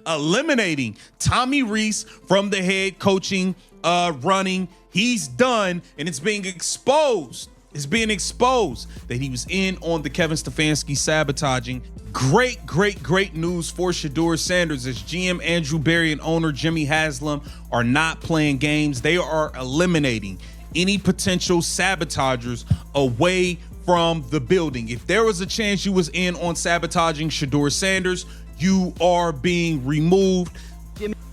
eliminating Tommy Rees from the head coaching running. He's done, and it's being exposed. It's being exposed that he was in on the Kevin Stefanski sabotaging. Great news for Shedeur Sanders as GM Andrew Berry and owner Jimmy Haslam are not playing games. They are eliminating any potential sabotagers away from the building. If there was a chance you was in on sabotaging Shedeur Sanders, you are being removed.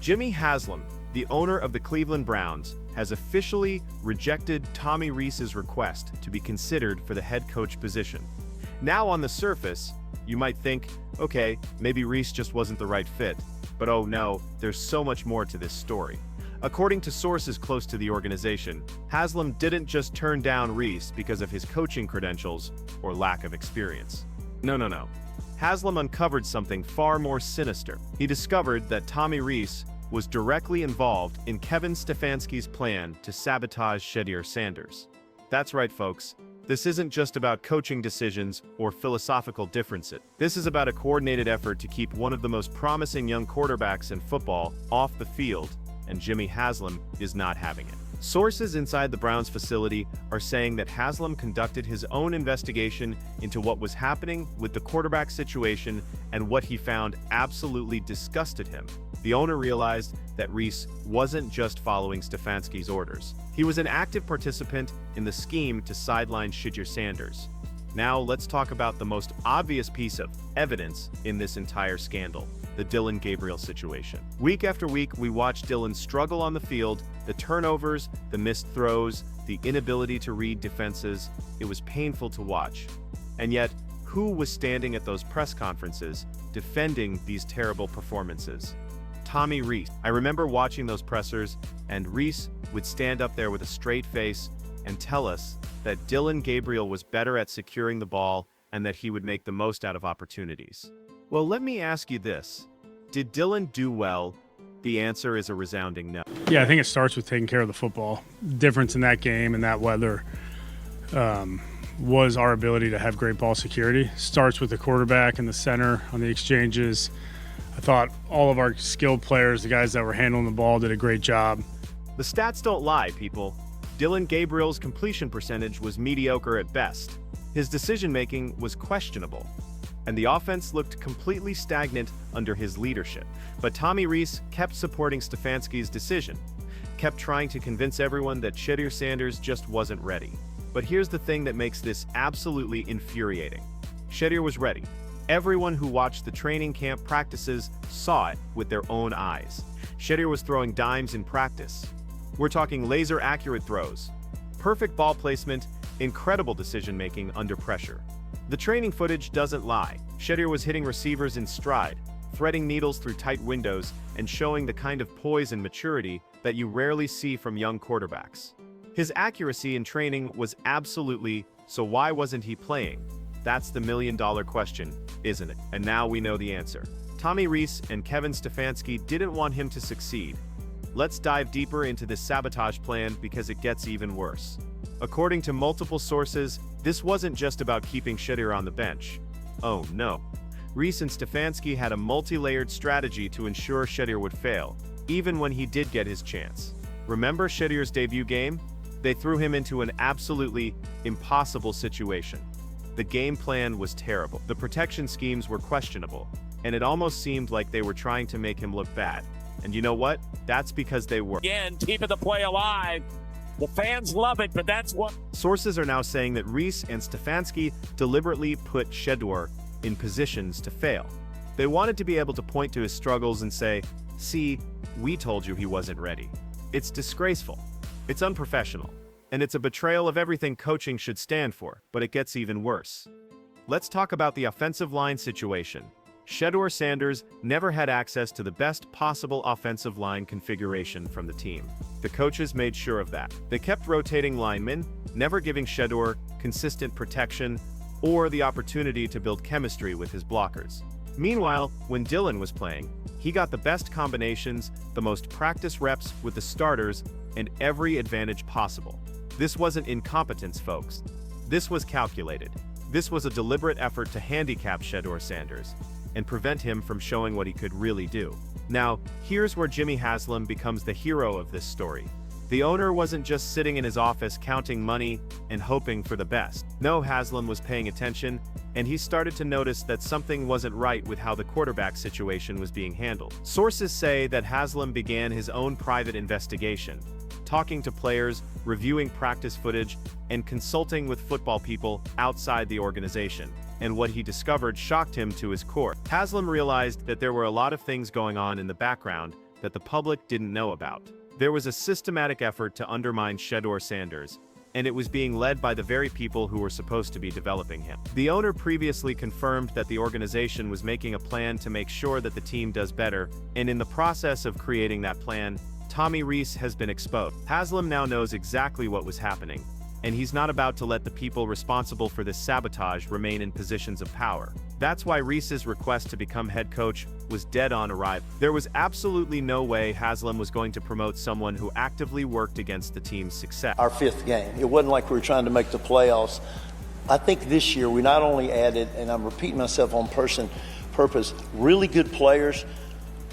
Jimmy Haslam, the owner of the Cleveland Browns, has officially rejected Tommy Rees's request to be considered for the head coach position. Now on the surface, you might think, okay, maybe Rees just wasn't the right fit. But oh no, there's so much more to this story. According to sources close to the organization, Haslam didn't just turn down Rees because of his coaching credentials or lack of experience. No. Haslam uncovered something far more sinister. He discovered that Tommy Rees was directly involved in Kevin Stefanski's plan to sabotage Shedeur Sanders. That's right, folks. This isn't just about coaching decisions or philosophical differences. This is about a coordinated effort to keep one of the most promising young quarterbacks in football off the field, and Jimmy Haslam is not having it. Sources inside the Browns facility are saying that Haslam conducted his own investigation into what was happening with the quarterback situation, and what he found absolutely disgusted him. The owner realized that Rees wasn't just following Stefanski's orders. He was an active participant in the scheme to sideline Shedeur Sanders. Now let's talk about the most obvious piece of evidence in this entire scandal: the Dillon Gabriel situation. Week after week, we watched Dillon struggle on the field. The turnovers, the missed throws, the inability to read defenses. It was painful to watch. And yet, who was standing at those press conferences defending these terrible performances? Tommy Rees. I remember watching those pressers, and Rees would stand up there with a straight face and tell us that Dillon Gabriel was better at securing the ball and that he would make the most out of opportunities. Well, let me ask you this. Did Dillon do well? The answer is a resounding no. Yeah, I think it starts with taking care of the football. The difference in that game and that weather was our ability to have great ball security. Starts with the quarterback and the center on the exchanges. I thought all of our skilled players, the guys that were handling the ball, did a great job. The stats don't lie, people. Dillon Gabriel's completion percentage was mediocre at best. His decision-making was questionable, and the offense looked completely stagnant under his leadership. But Tommy Rees kept supporting Stefanski's decision, kept trying to convince everyone that Shedeur Sanders just wasn't ready. But here's the thing that makes this absolutely infuriating. Shedeur was ready. Everyone who watched the training camp practices saw it with their own eyes. Shedeur was throwing dimes in practice. We're talking laser-accurate throws, perfect ball placement, incredible decision-making under pressure. The training footage doesn't lie. Shedeur was hitting receivers in stride, threading needles through tight windows, and showing the kind of poise and maturity that you rarely see from young quarterbacks. His accuracy in training was absolutely, so why wasn't he playing? That's the million-dollar question, isn't it? And now we know the answer. Tommy Rees and Kevin Stefanski didn't want him to succeed. Let's dive deeper into this sabotage plan because it gets even worse. According to multiple sources, this wasn't just about keeping Shedeur on the bench. Oh no. Rees and Stefanski had a multi-layered strategy to ensure Shedeur would fail, even when he did get his chance. Remember Shedeur's debut game? They threw him into an absolutely impossible situation. The game plan was terrible. The protection schemes were questionable, and it almost seemed like they were trying to make him look bad. And you know what? That's because they were. Again, keeping the play alive. The fans love it, but that's what... Sources are now saying that Rees and Stefanski deliberately put Shedeur in positions to fail. They wanted to be able to point to his struggles and say, see, we told you he wasn't ready. It's disgraceful. It's unprofessional. And it's a betrayal of everything coaching should stand for, but it gets even worse. Let's talk about the offensive line situation. Shedeur Sanders never had access to the best possible offensive line configuration from the team. The coaches made sure of that. They kept rotating linemen, never giving Shedeur consistent protection or the opportunity to build chemistry with his blockers. Meanwhile, when Dillon was playing, he got the best combinations, the most practice reps with the starters, and every advantage possible. This wasn't incompetence, folks. This was calculated. This was a deliberate effort to handicap Shedeur Sanders. and prevent him from showing what he could really do. Now, here's where Jimmy Haslam becomes the hero of this story. The owner wasn't just sitting in his office counting money and hoping for the best. No, Haslam was paying attention, and he started to notice that something wasn't right with how the quarterback situation was being handled. Sources say that Haslam began his own private investigation, talking to players, reviewing practice footage, and consulting with football people outside the organization. And what he discovered shocked him to his core. Haslam realized that there were a lot of things going on in the background that the public didn't know about. There was a systematic effort to undermine Shedeur Sanders, and it was being led by the very people who were supposed to be developing him. The owner previously confirmed that the organization was making a plan to make sure that the team does better, and in the process of creating that plan, Tommy Rees has been exposed. Haslam now knows exactly what was happening, and he's not about to let the people responsible for this sabotage remain in positions of power. That's why Rees's request to become head coach was dead on arrival. There was absolutely no way Haslam was going to promote someone who actively worked against the team's success. Our fifth game. It wasn't like we were trying to make the playoffs. I think this year we not only added, and I'm repeating myself on purpose, really good players,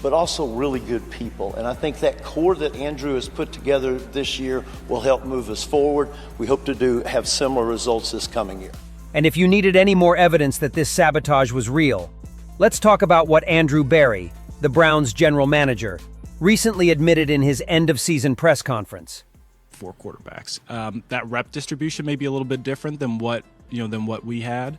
but also really good people. And I think that core that Andrew has put together this year will help move us forward. We hope to have similar results this coming year. And if you needed any more evidence that this sabotage was real, let's talk about what Andrew Berry, the Browns general manager, recently admitted in his end-of-season press conference. 4 quarterbacks. That rep distribution may be a little bit different than what we had.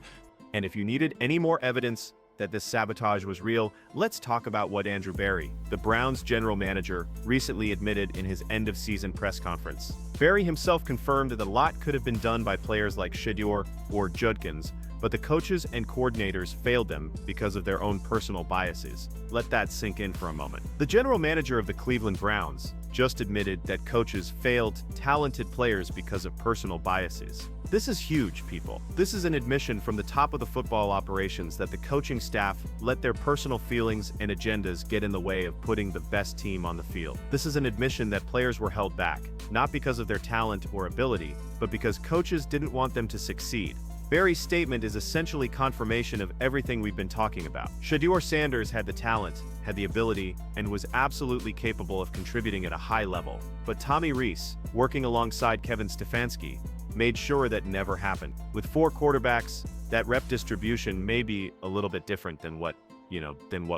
And if you needed any more evidence that this sabotage was real, let's talk about what Andrew Berry, the Browns general manager, recently admitted in his end-of-season press conference. Berry himself confirmed that a lot could have been done by players like Shedeur or Judkins, but the coaches and coordinators failed them because of their own personal biases. Let that sink in for a moment. The general manager of the Cleveland Browns just admitted that coaches failed talented players because of personal biases. This is huge, people. This is an admission from the top of the football operations that the coaching staff let their personal feelings and agendas get in the way of putting the best team on the field. This is an admission that players were held back, not because of their talent or ability, but because coaches didn't want them to succeed. Berry's statement is essentially confirmation of everything we've been talking about. Shedeur Sanders had the talent, had the ability, and was absolutely capable of contributing at a high level. But Tommy Rees, working alongside Kevin Stefanski, made sure that never happened. With 4 quarterbacks, that rep distribution may be a little bit different than what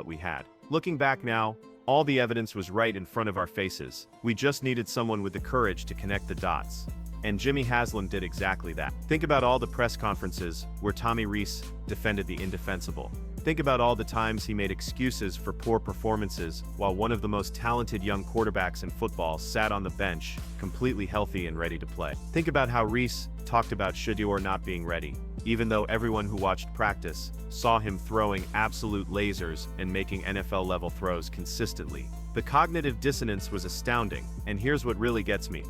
we had. Looking back now, all the evidence was right in front of our faces. We just needed someone with the courage to connect the dots. And Jimmy Haslam did exactly that. Think about all the press conferences where Tommy Rees defended the indefensible. Think about all the times he made excuses for poor performances while one of the most talented young quarterbacks in football sat on the bench, completely healthy and ready to play. Think about how Rees talked about Shedeur not being ready, even though everyone who watched practice saw him throwing absolute lasers and making NFL-level throws consistently. The cognitive dissonance was astounding, and here's what really gets me.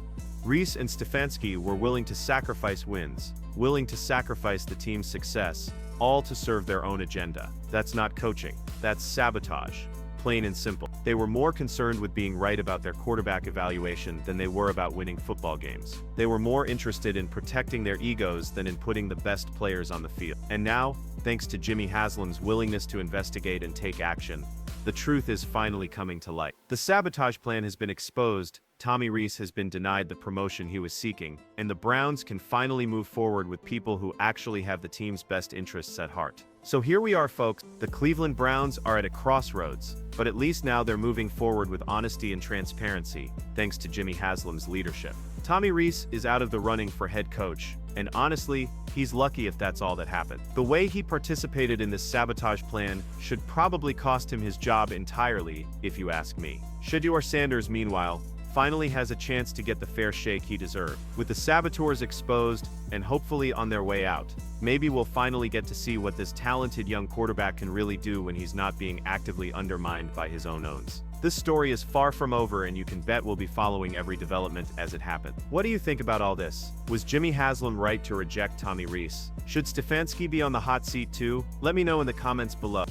Rees and Stefanski were willing to sacrifice wins, willing to sacrifice the team's success, all to serve their own agenda. That's not coaching, that's sabotage. Plain and simple. They were more concerned with being right about their quarterback evaluation than they were about winning football games. They were more interested in protecting their egos than in putting the best players on the field. And now, thanks to Jimmy Haslam's willingness to investigate and take action, the truth is finally coming to light. The sabotage plan has been exposed, Tommy Rees has been denied the promotion he was seeking, and the Browns can finally move forward with people who actually have the team's best interests at heart. So here we are, folks. The Cleveland Browns are at a crossroads, but at least now they're moving forward with honesty and transparency, thanks to Jimmy Haslam's leadership. Tommy Rees is out of the running for head coach, and honestly, he's lucky if that's all that happened. The way he participated in this sabotage plan should probably cost him his job entirely, if you ask me. Shedeur Sanders, meanwhile, finally has a chance to get the fair shake he deserved. With the saboteurs exposed and hopefully on their way out, maybe we'll finally get to see what this talented young quarterback can really do when he's not being actively undermined by his own owns. This story is far from over, and you can bet we'll be following every development as it happens. What do you think about all this? Was Jimmy Haslam right to reject Tommy Rees? Should Stefanski be on the hot seat too? Let me know in the comments below.